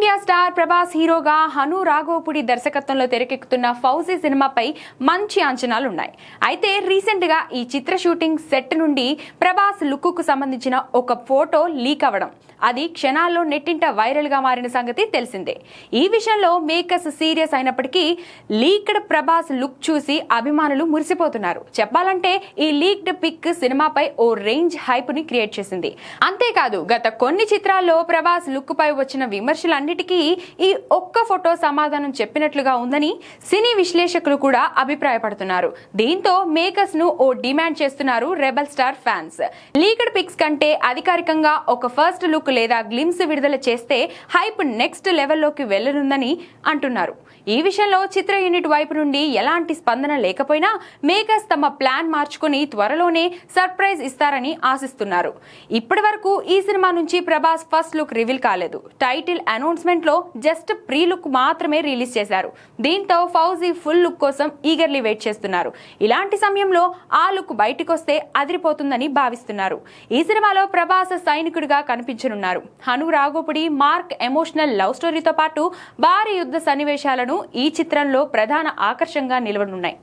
India star Prabhas హీరోగా హను రాఘవపుడి దర్శకత్వంలో తెరకెక్కుతున్న ఫౌజీ సినిమాపై మంచి అంచనాలున్నాయి. అయితే రీసెంట్ గా ఈ చిత్ర షూటింగ్ సెట్ నుండి ప్రభాస్ లుక్ కు సంబంధించిన ఒక ఫోటో లీక్ అవ్వడం, అది క్షణాల్లో నెట్టింట వైరల్ గా మారిన సంగతి తెలిసిందే. ఈ విషయంలో మేకర్స్ సీరియస్ అయినప్పటికీ లీక్డ్ ప్రభాస్ లుక్ చూసి అభిమానులు మురిసిపోతున్నారు. చెప్పాలంటే ఈ లీక్డ్ పిక్ సినిమాపై ఓ రేంజ్ హైప్ ని క్రియేట్ చేసింది. అంతేకాదు గత కొన్ని చిత్రాల్లో ప్రభాస్ లుక్ పై వచ్చిన విమర్శలన్నిటికీ ఈ ఒక్క ఫోటో సమాధానం చెప్పినట్లుగా ఉందని సినీ విశ్లేషకులు కూడా అభిప్రాయపడుతున్నారు. దీంతో మేకర్స్ ను ఓ డిమాండ్ చేస్తున్నారు rebel star fans. Leaked pics కంటే అధికారికంగా ఒక ఫస్ట్ లుక్ లేదా గ్లిమ్స్ విడుదల చేస్తే హైప్ నెక్స్ట్ లెవెల్లోకి వెళ్లనుందని అంటున్నారు. ఈ విషయంలో చిత్ర యూనిట్ వైపు నుండి ఎలాంటి స్పందన లేకపోయినా మేకర్స్ తమ ప్లాన్ మార్చుకుని త్వరలోనే సర్ప్రైజ్ ఇస్తారని ఆశిస్తున్నారు. ఇప్పటి వరకు ఈ సినిమా నుంచి ప్రభాస్ ఫస్ట్ లుక్ రివీల్ కాలేదు. టైటిల్ అనౌన్స్మెంట్ లో జస్ట్ ప్రీ లుక్ మాత్రమే రిలీజ్ చేశారు. దీంతో ఫౌజీ ఫుల్ లుక్ కోసం ఈగర్లీ వెయిట్ చేస్తున్నారు. ఇలాంటి సమయంలో ఆ లుక్ బయటికొస్తే అదిరిపోతుందని భావిస్తున్నారు. ఈ సినిమాలో ప్రభాస్ సైనికుడిగా కనిపించనున్నారు. Hanu Raghavapudi mark emotional love స్టోరీతో పాటు భారీ యుద్ధ సన్నివేశాలను ఈ చిత్రంలో ప్రధాన ఆకర్షణగా నిలవనున్నాయి.